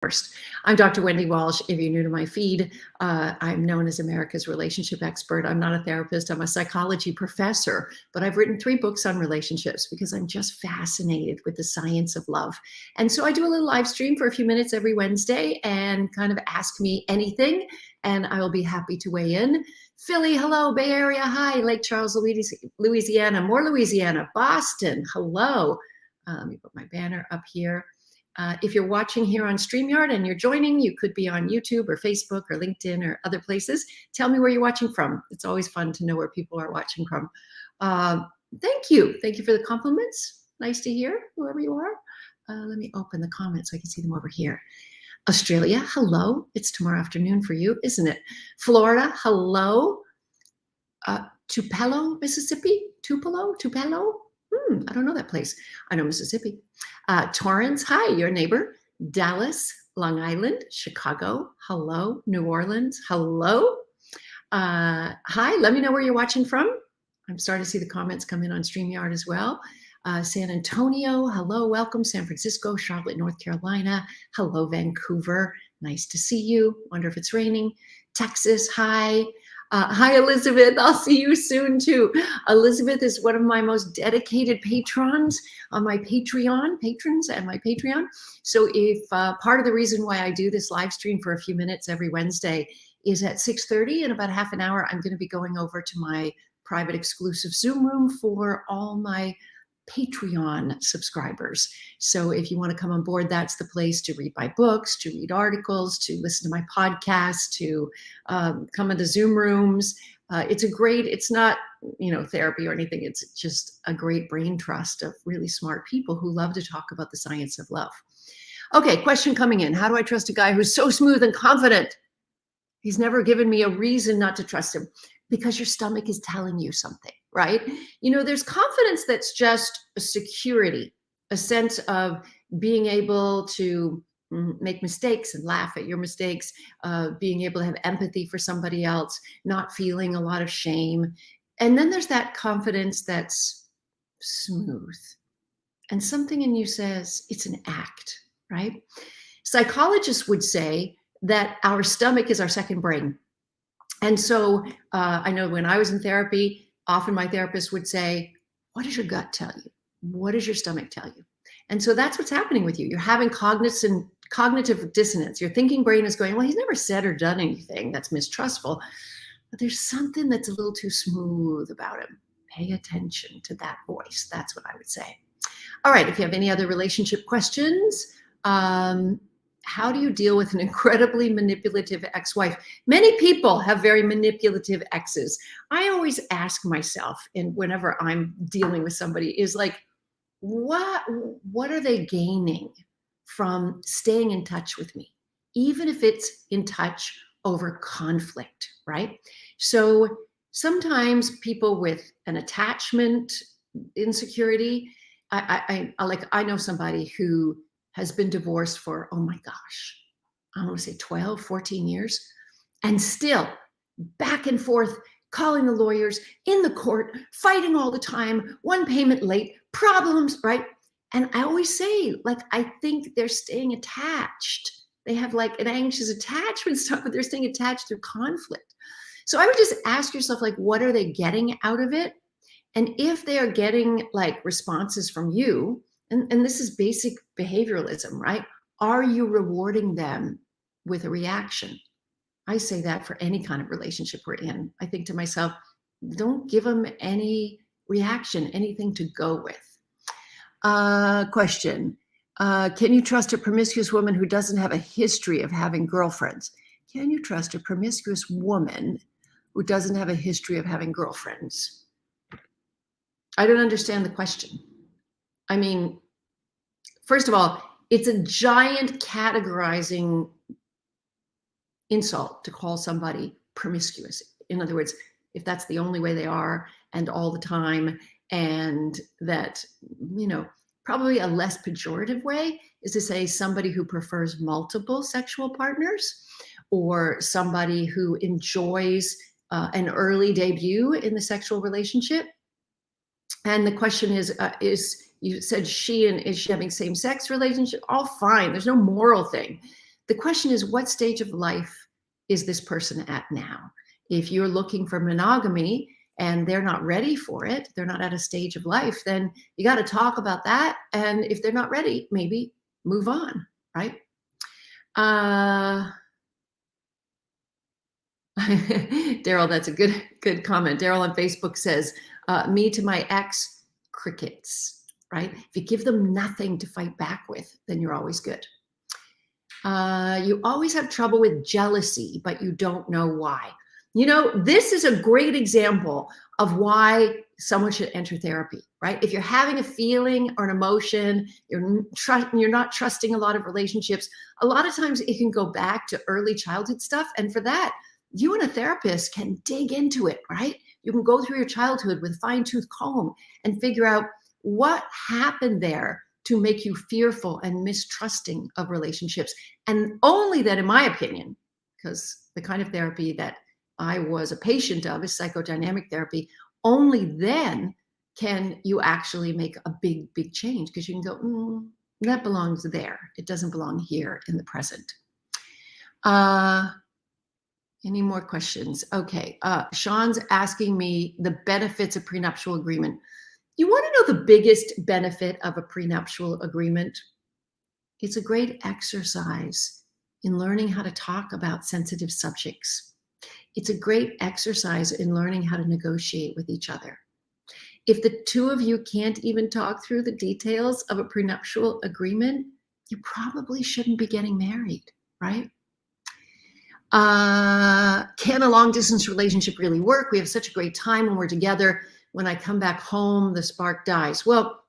First, I'm Dr. Wendy Walsh. If you're new to my feed, I'm known as America's relationship expert. I'm not a therapist, I'm a psychology professor, but I've written 3 books on relationships because I'm just fascinated with the science of love. And so I do a little live stream for a few minutes every Wednesday and kind of ask me anything, and I will be happy to weigh in. Philly, hello. Bay Area, hi. Lake Charles, Louisiana, more Louisiana. Boston, hello. Let me put my banner up here. If you're watching here on StreamYard and you're joining, you could be on YouTube or Facebook or LinkedIn or other places. Tell me where you're watching from. It's always fun to know where people are watching from. Thank you. Thank you for the compliments. Nice to hear, whoever you are. Let me open the comments so I can see them over here. Australia, hello. It's tomorrow afternoon for you, isn't it? Florida, hello. Tupelo, Mississippi? Tupelo? I don't know that place. I know Mississippi. Torrance, hi, your neighbor. Dallas, Long Island, Chicago, hello. New Orleans, hello. Hi, let me know where you're watching from. I'm starting to see the comments come in on StreamYard as well. San Antonio, hello, welcome. San Francisco, Charlotte, North Carolina, hello, Vancouver. Nice to see you. Wonder if it's raining. Texas, hi. Hi, Elizabeth. I'll see you soon, too. Elizabeth is one of my most dedicated patrons on my patrons and my Patreon. So if part of the reason why I do this live stream for a few minutes every Wednesday is at 6:30, in about half an hour, I'm going to be going over to my private exclusive Zoom room for all my Patreon subscribers. So if you want to come on board, that's the place to read my books, to read articles, to listen to my podcast, to come into Zoom rooms. It's not, therapy or anything. It's just a great brain trust of really smart people who love to talk about the science of love. Okay, question coming in. How do I trust a guy who's so smooth and confident? He's never given me a reason not to trust him. Because your stomach is telling you something, right? There's confidence that's just a security, a sense of being able to make mistakes and laugh at your mistakes, being able to have empathy for somebody else, not feeling a lot of shame. And then there's that confidence that's smooth. And something in you says it's an act, right? Psychologists would say that our stomach is our second brain. And so I know when I was in therapy, often my therapist would say, what does your gut tell you? What does your stomach tell you? And so that's what's happening with you. You're having cognitive dissonance. Your thinking brain is going, well, he's never said or done anything that's mistrustful, but there's something that's a little too smooth about him. Pay attention to that voice. That's what I would say. All right, if you have any other relationship questions, how do you deal with an incredibly manipulative ex-wife? Many people have very manipulative exes. I always ask myself, and whenever I'm dealing with somebody, is like, what are they gaining from staying in touch with me? Even if it's in touch over conflict, right? So sometimes people with an attachment insecurity, I know somebody who has been divorced for, oh my gosh, I want to say 12, 14 years, and still back and forth, calling the lawyers, in the court, fighting all the time, one payment late, problems, right? And I always say, I think they're staying attached. They have an anxious attachment stuff, but they're staying attached through conflict. So I would just ask yourself, what are they getting out of it? And if they are getting responses from you, and this is basic behavioralism, right? Are you rewarding them with a reaction? I say that for any kind of relationship we're in. I think to myself, don't give them any reaction, anything to go with. Question. Can you trust a promiscuous woman who doesn't have a history of having girlfriends? Can you trust a promiscuous woman who doesn't have a history of having girlfriends? I don't understand the question. I mean, first of all, it's a giant categorizing insult to call somebody promiscuous. In other words, if that's the only way they are and all the time, and that, probably a less pejorative way is to say somebody who prefers multiple sexual partners, or somebody who enjoys an early debut in the sexual relationship. And the question is you said is she having same-sex relationship? All fine. There's no moral thing. The question is, what stage of life is this person at now? If you're looking for monogamy and they're not ready for it, they're not at a stage of life, then you got to talk about that. And if they're not ready, maybe move on, right? Daryl, that's a good comment. Daryl on Facebook says, me to my ex, crickets, right? If you give them nothing to fight back with, then you're always good. You always have trouble with jealousy, but you don't know why. You know, this is a great example of why someone should enter therapy, right? If you're having a feeling or an emotion, you're not trusting a lot of relationships, a lot of times it can go back to early childhood stuff. And for that, you and a therapist can dig into it, right? You can go through your childhood with a fine-tooth comb and figure out what happened there to make you fearful and mistrusting of relationships. And only then, in my opinion, because the kind of therapy that I was a patient of is psychodynamic therapy, only then can you actually make a big change, because you can go, that belongs there. It doesn't belong here in the present. Any more questions? Okay. Sean's asking me the benefits of prenuptial agreement. You want to know the biggest benefit of a prenuptial agreement? It's a great exercise in learning how to talk about sensitive subjects. It's a great exercise in learning how to negotiate with each other. If the two of you can't even talk through the details of a prenuptial agreement, you probably shouldn't be getting married, right? Can a long distance relationship really work? We have such a great time when we're together. When I come back home, the spark dies. Well,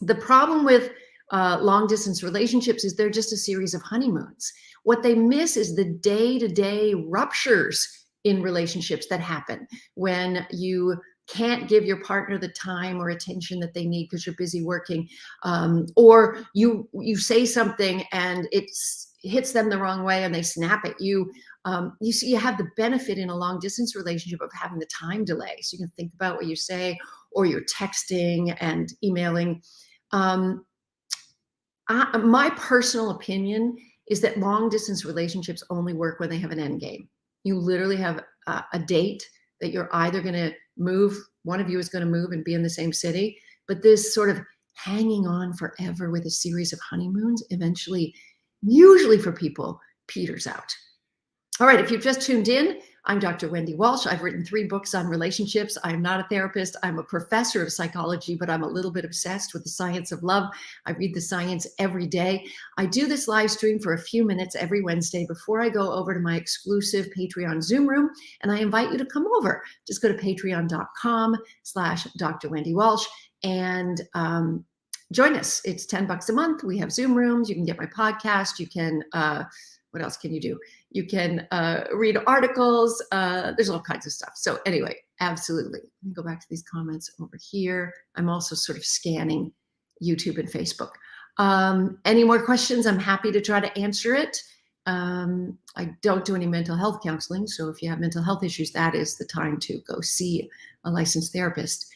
the problem with long distance relationships is they're just a series of honeymoons. What they miss is the day-to-day ruptures in relationships that happen when you can't give your partner the time or attention that they need because you're busy working, or you say something and it hits them the wrong way and they snap at you. You see, you have the benefit in a long distance relationship of having the time delay, so you can think about what you say, or you're texting and emailing. My personal opinion is that long distance relationships only work when they have an end game. You literally have a date that you're either going to move, one of you is going to move and be in the same city, but this sort of hanging on forever with a series of honeymoons eventually, usually for people, peters out. All right, if you've just tuned in, I'm Dr. Wendy Walsh. I've written 3 books on relationships. I'm not a therapist. I'm a professor of psychology, but I'm a little bit obsessed with the science of love. I read the science every day. I do this live stream for a few minutes every Wednesday before I go over to my exclusive Patreon Zoom room, and I invite you to come over. Just go to patreon.com/Dr. Wendy Walsh and join us. It's $10 a month. We have Zoom rooms. You can get my podcast. You can, what else can you do? You can read articles. There's all kinds of stuff. So anyway, absolutely. Let me go back to these comments over here. I'm also sort of scanning YouTube and Facebook. Any more questions? I'm happy to try to answer it. I don't do any mental health counseling. So if you have mental health issues, that is the time to go see a licensed therapist.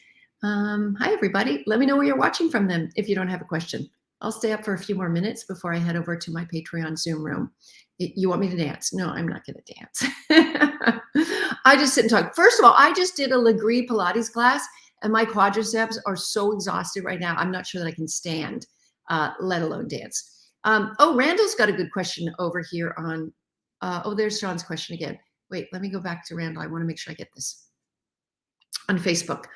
Hi, everybody. Let me know where you're watching from then if you don't have a question. I'll stay up for a few more minutes before I head over to my Patreon Zoom room. You want me to dance? No, I'm not going to dance. I just sit and talk. First of all, I just did a Legree Pilates class and my quadriceps are so exhausted right now. I'm not sure that I can stand, let alone dance. Oh, Randall's got a good question over here on, oh, there's Sean's question again. Wait, let me go back to Randall. I want to make sure I get this on Facebook.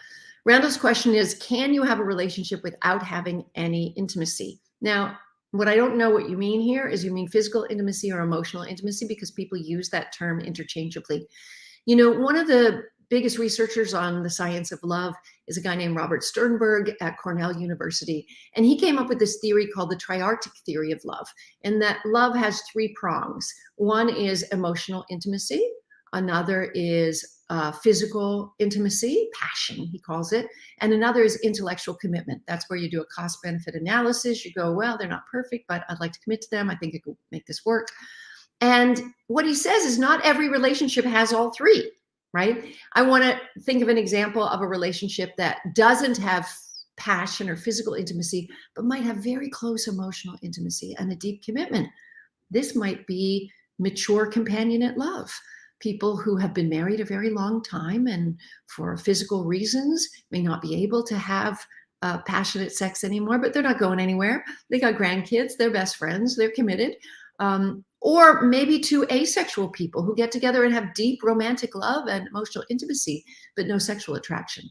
Randall's question is, can you have a relationship without having any intimacy? Now, what I don't know what you mean here is you mean physical intimacy or emotional intimacy, because people use that term interchangeably. You know, one of the biggest researchers on the science of love is a guy named Robert Sternberg at Cornell University. And he came up with this theory called the triartic theory of love, and that love has 3 prongs. One is emotional intimacy. Another is physical intimacy, passion, he calls it. And another is intellectual commitment. That's where you do a cost-benefit analysis. You go, well, they're not perfect, but I'd like to commit to them. I think it could make this work. And what he says is not every relationship has all 3, right? I want to think of an example of a relationship that doesn't have passion or physical intimacy, but might have very close emotional intimacy and a deep commitment. This might be mature companionate love. People who have been married a very long time and for physical reasons may not be able to have passionate sex anymore, but they're not going anywhere. They got grandkids, they're best friends, they're committed. Or maybe two asexual people who get together and have deep romantic love and emotional intimacy, but no sexual attraction.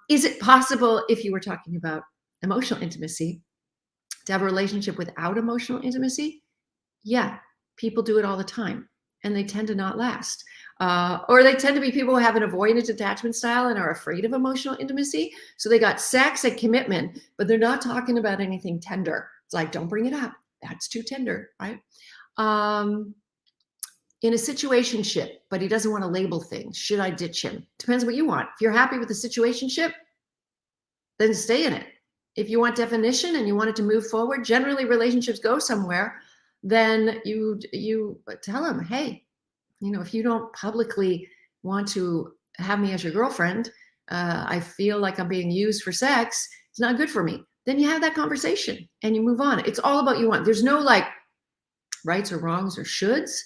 Is it possible, if you were talking about emotional intimacy, to have a relationship without emotional intimacy? Yeah, people do it all the time, and they tend to not last. Or they tend to be people who have an avoidant attachment style and are afraid of emotional intimacy. So they got sex and commitment, but they're not talking about anything tender. It's like, don't bring it up. That's too tender, right? In a situationship, but he doesn't want to label things. Should I ditch him? Depends what you want. If you're happy with the situationship, then stay in it. If you want definition and you want it to move forward, generally relationships go somewhere, then you tell him, hey, if you don't publicly want to have me as your girlfriend, I feel like I'm being used for sex, it's not good for me. Then you have that conversation and you move on. It's all about you want. There's no like rights or wrongs or shoulds,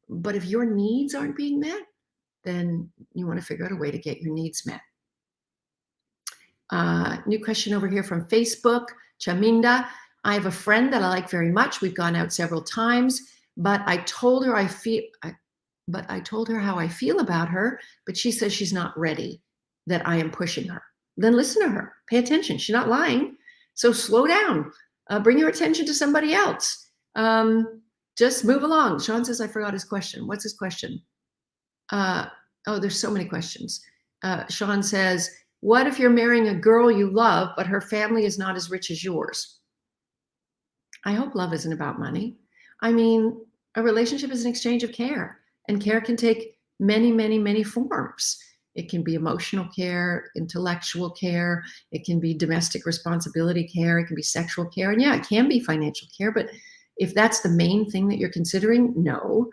but if your needs aren't being met, then you want to figure out a way to get your needs met. New question over here from Facebook, Chaminda. I have a friend that I like very much. We've gone out several times, but I told her how I feel about her, but she says she's not ready, that I am pushing her. Then listen to her, pay attention. She's not lying. So slow down, bring your attention to somebody else. Just move along. Sean says, I forgot his question. What's his question? There's so many questions. Sean says, what if you're marrying a girl you love, but her family is not as rich as yours? I hope love isn't about money. I mean, a relationship is an exchange of care, and care can take many, many, many forms. It can be emotional care, intellectual care. It can be domestic responsibility care. It can be sexual care. And yeah, it can be financial care, but if that's the main thing that you're considering, no.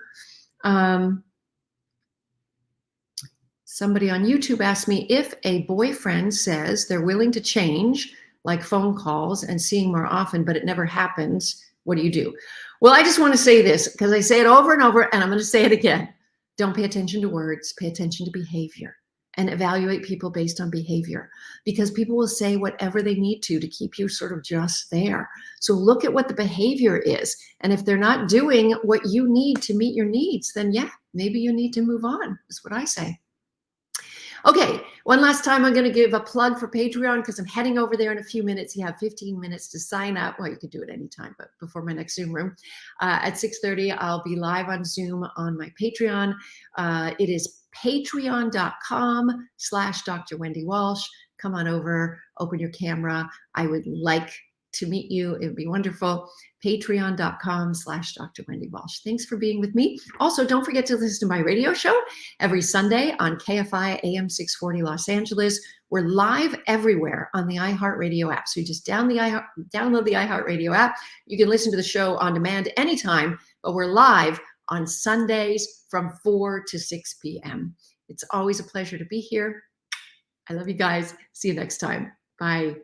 Somebody on YouTube asked me, if a boyfriend says they're willing to change, like phone calls and seeing more often, but it never happens, what do you do? Well, I just want to say this because I say it over and over, and I'm going to say it again. Don't pay attention to words, pay attention to behavior, and evaluate people based on behavior, because people will say whatever they need to keep you sort of just there. So look at what the behavior is. And if they're not doing what you need to meet your needs, then yeah, maybe you need to move on, is what I say. Okay, one last time, I'm going to give a plug for Patreon because I'm heading over there in a few minutes. You have 15 minutes to sign up. Well, you could do it anytime, but before my next Zoom room. At 6:30, I'll be live on Zoom on my Patreon. It is patreon.com/Dr. Wendy Walsh. Come on over, open your camera. I would like to meet you. It would be wonderful. Patreon.com/Dr. Wendy Walsh. Thanks for being with me. Also, don't forget to listen to my radio show every Sunday on KFI AM 640 Los Angeles. We're live everywhere on the iHeartRadio app. So you just download the iHeartRadio app. You can listen to the show on demand anytime, but we're live on Sundays from 4 to 6 p.m. It's always a pleasure to be here. I love you guys. See you next time. Bye.